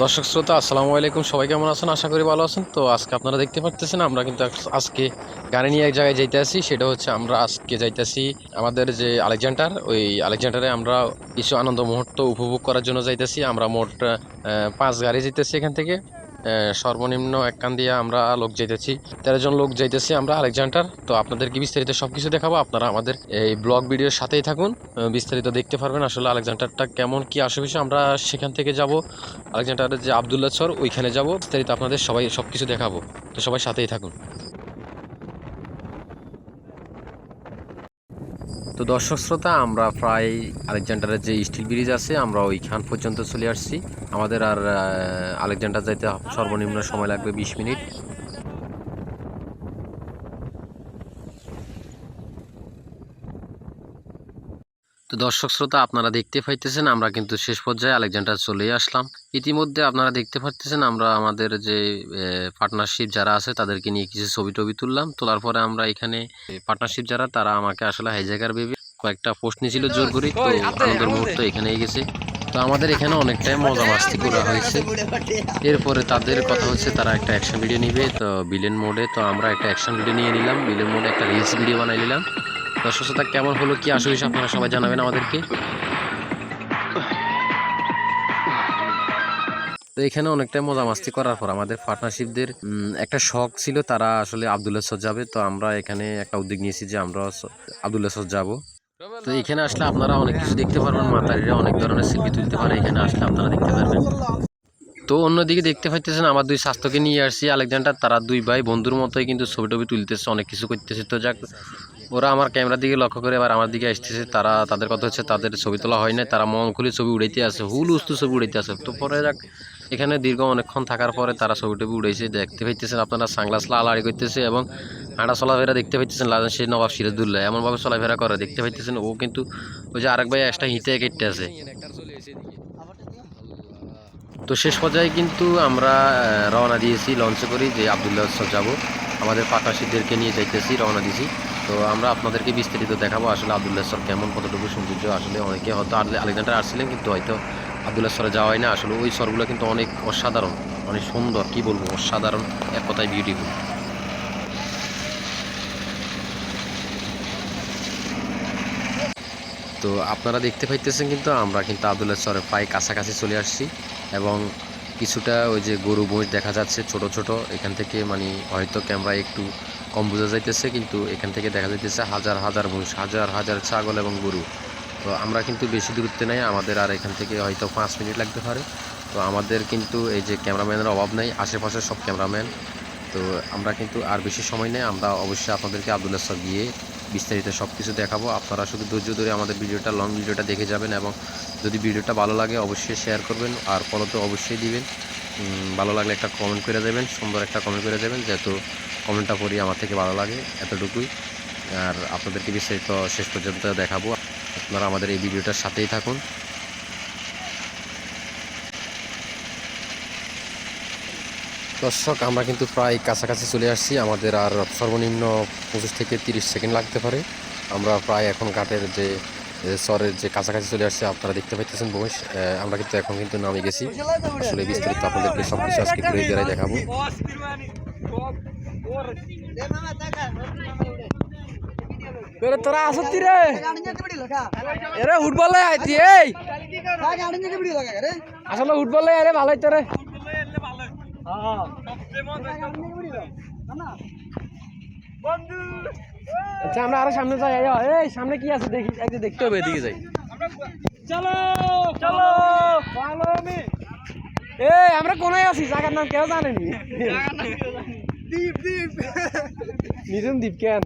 দর্শক শ্রোতা আসসালামু আলাইকুম, সবাই কেমন আছেন? আশা করি ভালো আছেন। তো আজকে আপনারা দেখতে পাচ্ছেন আমরা কিন্তু আজকে গাড়ি নিয়ে এক জায়গায় যাইতে আসি। সেটা হচ্ছে আমরা আজকে যাইতেছি আমাদের যে আলেকজান্ডার, ওই আলেকজান্ডারে আমরা কিছু আনন্দ মুহূর্ত উপভোগ করার জন্য যাইতেছি। আমরা মোট 5 গাড়ি যাইতেছি এখান থেকে। সর্বনিম্ন এক কান দিয়ে আমরা লোক যাইতেছি, 13 জন লোক যাইতেছি আমরা আলেকজান্ডার। তো আপনাদেরকে বিস্তারিত সবকিছু দেখাবো, আপনারা আমাদের এই ব্লগ ভিডিওর সাথেই থাকুন। বিস্তারিত দেখতে পারবেন আসলে আলেকজান্ডারটা কেমন, কি আসে বিষয়। আমরা সেখান থেকে যাব আলেকজান্ডারের যে আবদুল্লাহ সর, ওইখানে যাব। বিস্তারিত আপনাদের সবকিছু দেখাবো, তো সবাই সাথেই থাকুন। তো দর্শক শ্রোতা, আমরা প্রায় আলেকজান্ডারের যে স্টিল ব্রিজ আছে আমরা ওইখান পর্যন্ত চলে আসছি। আমাদের আর আলেকজান্ডার যাইতে সর্বনিম্ন সময় লাগবে 20 মিনিট। তো দর্শক শ্রোতা, আপনারা দেখতে পাইতেছেন আমরা কিন্তু শেষ পর্যায়ে আলেকজান্ডার চলেই আসলাম। ইতিমধ্যে আপনারা দেখতে পাচ্ছেন আমরা আমাদের যে পার্টনারশিপ যারা আছে তাদেরকে নিয়ে কিছু ছবি টবি তুললাম। তোলার পরে আমরা এখানে পার্টনারশিপ যারা, তারা আমাকে আসলে হাইজ্যাকার ভেবে কয়েকটা পোস্ট নিয়েছিল জোর করে। তো আনন্দের মুহূর্ত এখানেই গেছে। তো আমাদের এখানে অনেকটাই মজা মাস্তি করা হয়েছে। এরপরে তাদের কথা হচ্ছে তারা একটা অ্যাকশন ভিডিও নিবে, তো বিলেন মোডে। তো আমরা একটা অ্যাকশন ভিডিও নিয়ে নিলাম, বিলেন মোডে একটা রিলস ভিডিও বানাই নিলাম। দর্শক শ্রোতা, কেমন হলো, কি আসলে আপনারা সবাই জানাবেন আমাদেরকে। তো এখানে অনেকটাই মজা মাস্তি করার পর আমাদের পার্টনারশিপদের একটা শখ ছিল, তারা আসলে আবদুল্লাহ সর যাবে। তো আমরা এখানে একটা উদ্যোগ নিয়েছি যে আমরা আবদুল্লাহ সর যাব। তো এখানে আসলে আপনারা অনেক কিছু দেখতে পারবেন, মাতারিরা অনেক ধরনের সেলফি তুলতে পারে, এখানে আসলে আপনারা দেখতে পারবেন। তো অন্যদিকে দেখতে পাইতেছেন আমার দুই স্বাস্থ্যকে নিয়ে আসছি আলেকজান্ডার, তারা দুই ভাই বন্ধুর মতোই কিন্তু ছবি টবি তুলতেছে, অনেক কিছু করতেছে। তো যাক, ওরা আমার ক্যামেরার দিকে লক্ষ্য করে আবার আমার দিকে আসতেছে। তাদের কথা হচ্ছে তাদের ছবি তোলা হয় না, তারা মন খুলে ছবি উড়াইতে আছে, হুল উস্তু ছবি উড়াইতে আছে। তো পরে যাক, এখানে দীর্ঘ অনেকক্ষণ থাকার পরে তারা ছবি টবি উড়াইছে। দেখতে পাইতেছেন আপনারা সানগ্লাস লাড়াড়ি করতেছে এবং হাঁটা চলাফেরা দেখতে পাইতেছেন। লাদেন সেই নবাব সিরাজদৌল্লা এমনভাবে চলাফেরা করে দেখতে পাইতেছেন। ও কিন্তু ওই যে আরেক ভাই একটা হিতে কেটে আছে। তো শেষ পর্যায়ে কিন্তু আমরা রওনা দিয়েছি লঞ্চে করি, যে আবদুল্লাহ সর যাব। আমাদের পার্টনারশিপদেরকে নিয়ে যাইতেছি, রওনা দিয়েছি। তো আমরা আপনাদেরকে বিস্তারিত দেখাবো আসলে আবদুল্লাহ সর কেমন, কতটুকু সৌন্দর্য। আসলে অনেকে হয়তো আলেকজান্ডার আসছিলেন কিন্তু হয়তো আবদুল্লাহ সরে যাওয়া হয় না। আসলে ওই সরগুলো কিন্তু অনেক অসাধারণ, অনেক সুন্দর, কি বলবো, অসাধারণ, এক কথায় বিউটিফুল। তো আপনারা দেখতে পাইতেছেন কিন্তু আমরা কিন্তু আবদুল্লাহ সরের প্রায় কাছাকাছি চলে আসছি এবং কিছুটা ওই যে গরু মহিষ দেখা যাচ্ছে ছোট ছোট। এখান থেকে মানে হয়তো ক্যামেরা একটু কম বোঝা যাইতেছে, কিন্তু এখান থেকে দেখা যাইতেছে হাজার হাজার মহিষ, হাজার হাজার ছাগল এবং গরু। তো আমরা কিন্তু বেশি দূরত্বে নাই, আমাদের আর এখান থেকে হয়তো 5 মিনিট লাগতে পারে। তো আমাদের কিন্তু এই যে ক্যামেরাম্যানের অভাব নাই, আশেপাশে সব ক্যামেরাম্যান। তো আমরা কিন্তু আর বেশি সময় নেই, আমরা অবশ্যই আপনাদেরকে আবদুল্লাহ সর গিয়ে বিস্তারিত সব কিছু দেখাবো। আপনারা শুধু ধৈর্য ধরে আমাদের ভিডিওটা, লং ভিডিওটা দেখে যাবেন এবং যদি ভিডিওটা ভালো লাগে অবশ্যই শেয়ার করবেন আর ফলো তো অবশ্যই দিবেন। ভালো লাগলে একটা কমেন্ট করে দেবেন, সুন্দর একটা কমেন্ট করে দেবেন, যেহেতু কমেন্টটা পড়ি আমার থেকে ভালো লাগে, এতটুকুই। আর আপনাদেরকে বিস্তারিত শেষ পর্যন্ত দেখাবো, আপনারা আমাদের এই ভিডিওটার সাথেই থাকুন। দর্শক, আমরা কিন্তু প্রায় কাছাকাছি চলে আসছি, আমাদের আর সর্বনিম্ন 25 থেকে 30 সেকেন্ড লাগতে পারে। আমরা প্রায় এখন ঘাটের যে চরের যে কাছাকাছি চলে আসছে, আপনারা দেখতে পাইতেছেন মহিষ। আমরা কিন্তু এখন কিন্তু নামে গেছি। আসলে বিস্তারিত আপনাদেরকে সবকিছু আজকে ঘুরে ঘুরে দেখাবো। তোরা আসতি রে এরে ফুটবলে আইতি এই আসলে ফুটবলে আরে ভালোই তোরে আচ্ছা আমরা আরো সামনে যাই। এই সামনে কি আছে দেখি, একদিন দেখতে হবে, এদিকে যাই। চলো চলো ভালো আমি এই আমরা কোনায় আছি, জায়গার নাম কেউ জানেনি। দ্বীপ দ্বীপ নিঝুম দ্বীপ কেন